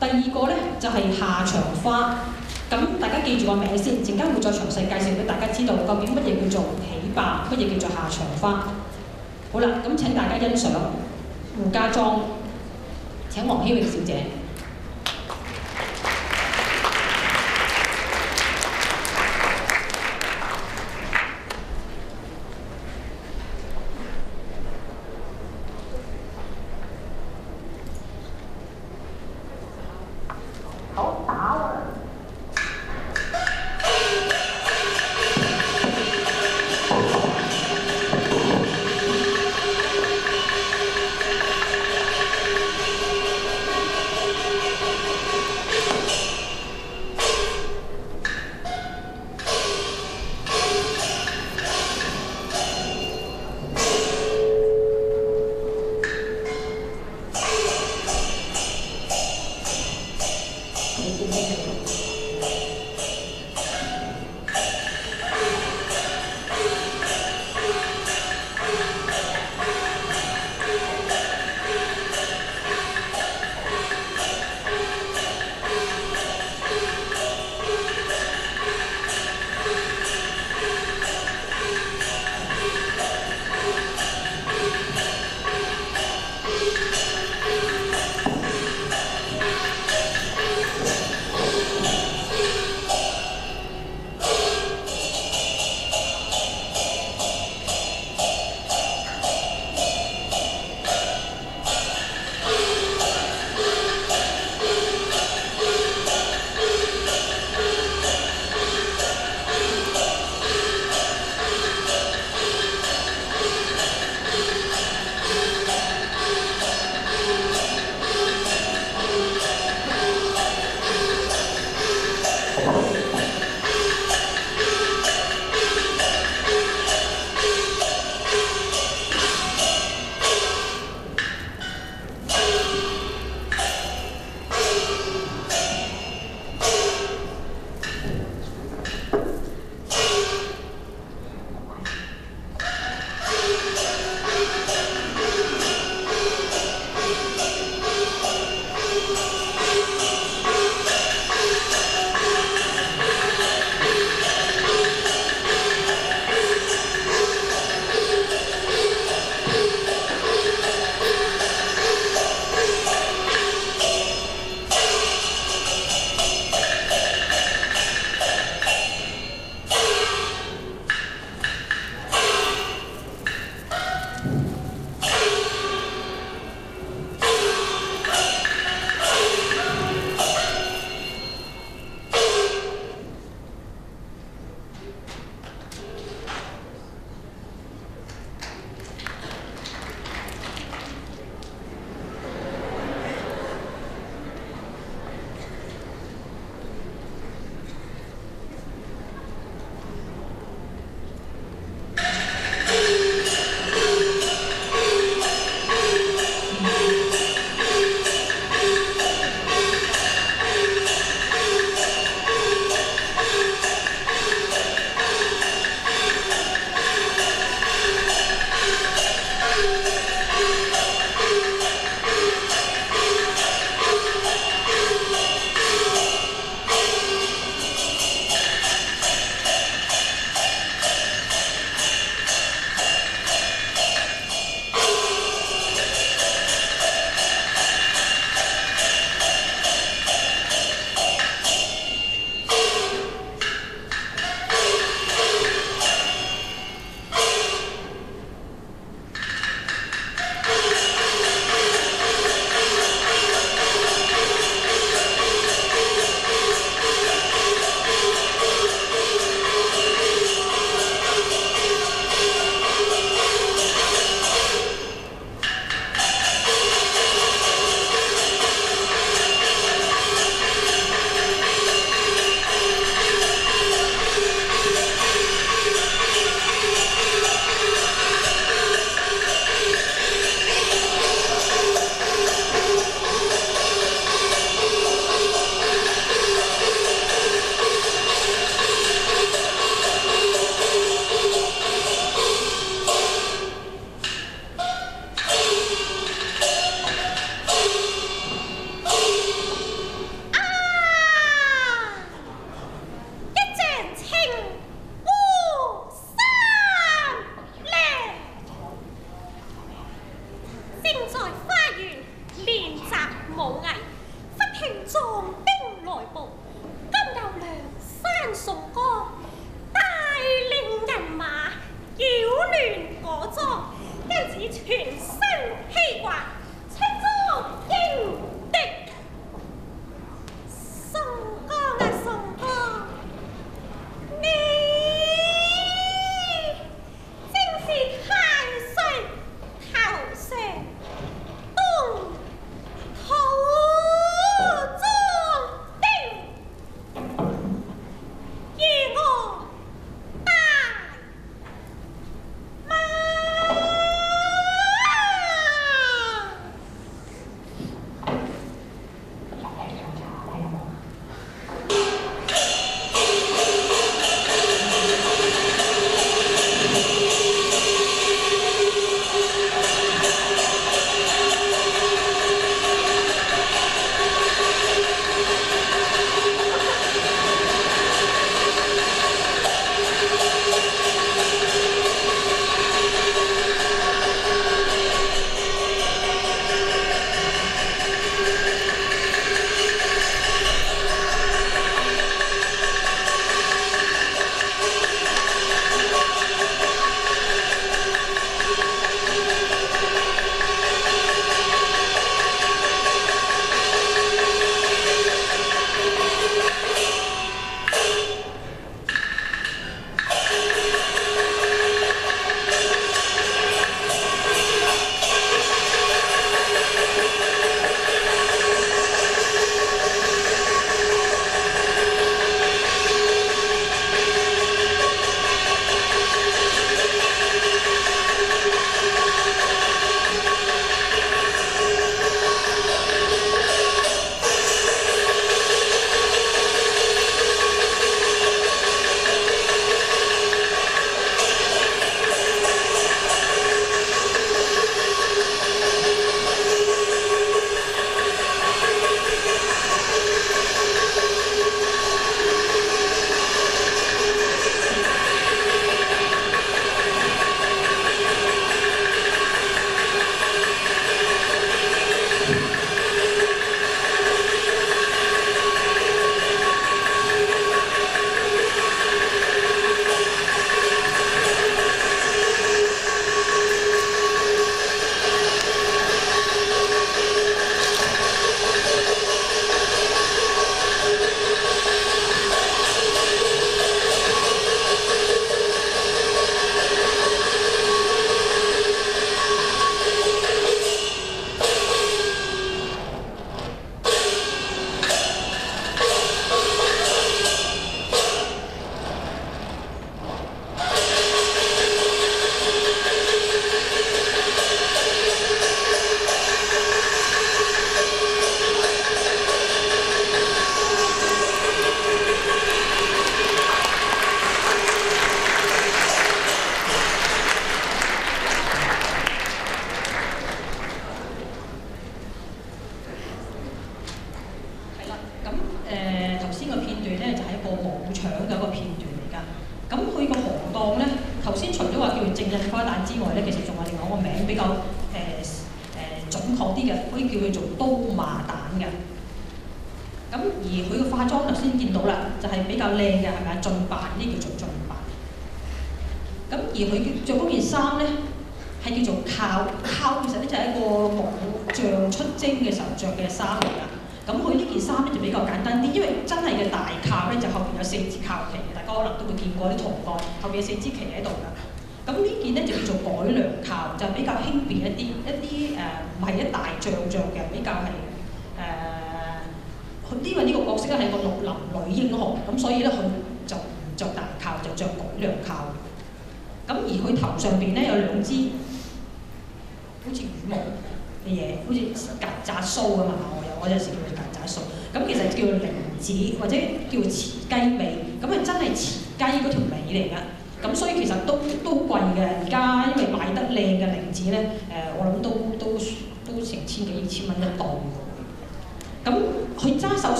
第二個咧就係夏長花。咁大家記住個名先，陣間會再詳細介紹俾大家知道究竟乜嘢叫做喜霸，乜嘢叫做夏長花。好啦，咁請大家欣賞胡家莊，請黃希穎小姐。好打啊！壯兵來報，今有梁山宋哥帶領人馬擾亂我莊，因此全身披掛，出裝迎敵。宋哥啊，宋哥，你正是太歲頭上東土中丁，與我大馬。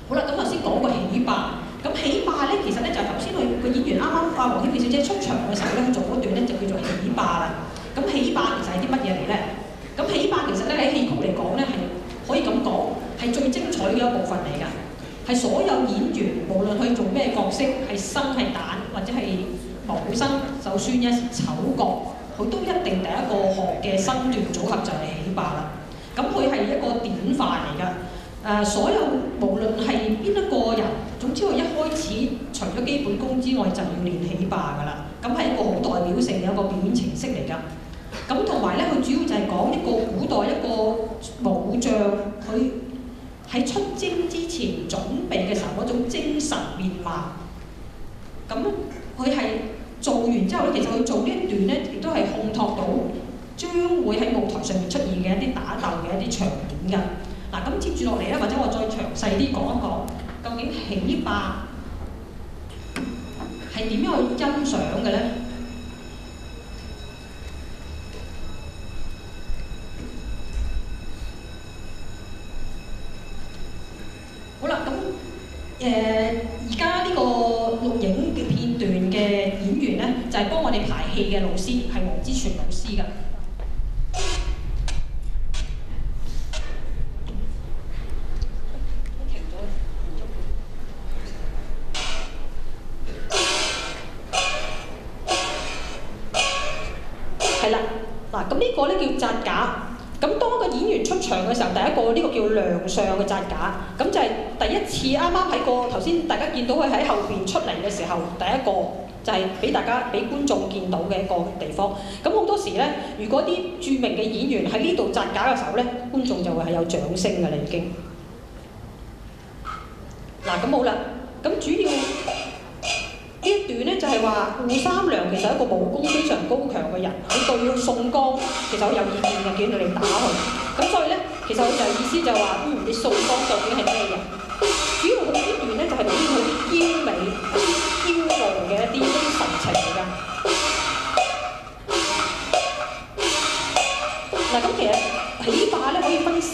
好啦，咁頭先講過起霸，阿黃曉美小姐出場嘅時候咧，做嗰段咧就叫做喜霸啦。咁喜霸其實係啲乜嘢嚟咧？咁喜霸其實咧喺戲曲嚟講咧係可以咁講係最精彩嘅一部分嚟㗎，係所有演員無論佢做咩角色，係生係旦或者係武生，就算一丑角，佢都一定第一個學嘅身段組合就係喜霸啦。咁佢係一個典範嚟㗎。所有無論係邊一個人，總之佢一開始除咗基本功之外，就要練喜霸㗎啦。咁係一個好代表性嘅一個表演程式嚟㗎。咁同埋咧，佢主要就係講一個古代一個武將，佢喺出征之前準備嘅時候嗰種精神面貌。咁佢係做完之後咧，其實佢做呢一段咧，亦都係烘托到將會喺舞台上面出現嘅一啲打鬥嘅一啲場面㗎。嗱，咁接住落嚟咧，或者我再詳細啲講一講，究竟喜霸係點樣去欣賞嘅咧？好啦，咁而家呢個錄影嘅片段嘅演員咧，就係幫我哋排戲嘅老師，係黃之全老師㗎。係啦，嗱，咁呢個咧叫紮架。咁當個演員出場嘅時候，第一個呢個叫亮相嘅紮架，咁就係第一次啱啱喺個頭先大家見到佢喺後邊出嚟嘅時候，第一個就係俾觀眾見到嘅一個地方。咁好多時咧，如果啲著名嘅演員喺呢度紮架嘅時候咧，觀眾就會係有掌聲㗎啦已經。嗱，咁好啦，咁主要呢一段咧就係話扈三娘其實係一個武功非常高強嘅人，佢對宋江其實好有意見嘅，叫到你打佢。咁所以咧，其實佢就意思就係話，你宋江究竟係咩人？主要佢呢段咧就係表現佢嬌美、驕傲嘅一啲神情嚟㗎。嗱，咁其實喜霸咧可以分4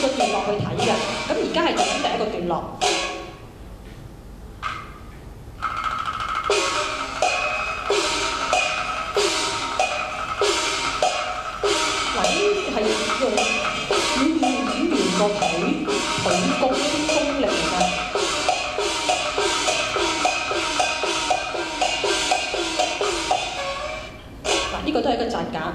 個段落去睇㗎。咁而家係做緊第一個段落。個腿功啲功力㗎。嗱，呢個都係一個紮架。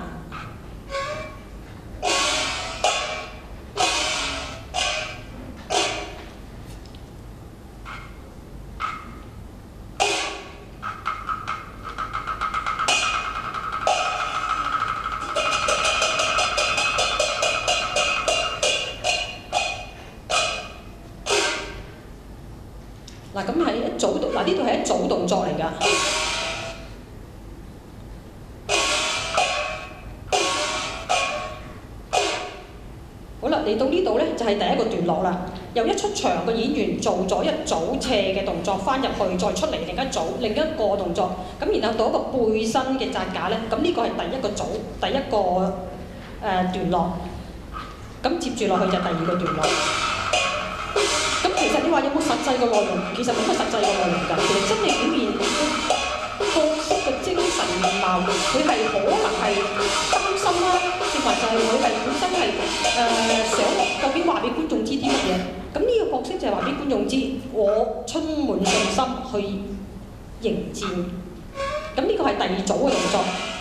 嗱，咁係一組動，嗱呢度係一組動作嚟㗎。好啦，嚟到呢度咧就係第一個段落啦。由一出場個演員做咗一組斜嘅動作，翻入去再出嚟另一個動作，咁然後到一個背身嘅紮架咧，咁呢個係第一個組，第一個段落。咁接住落去就第二個段落。咁其實你話有冇實際嘅內容？其實冇乜實際嘅內容㗎。其實真係表現角色嘅精神面貌，佢係可能係擔心啦，定或就係佢係本身係想究竟話俾觀眾知啲乜嘢？咁呢個角色就係話俾觀眾知，我充滿信心去迎戰。咁呢個係第二組嘅動作。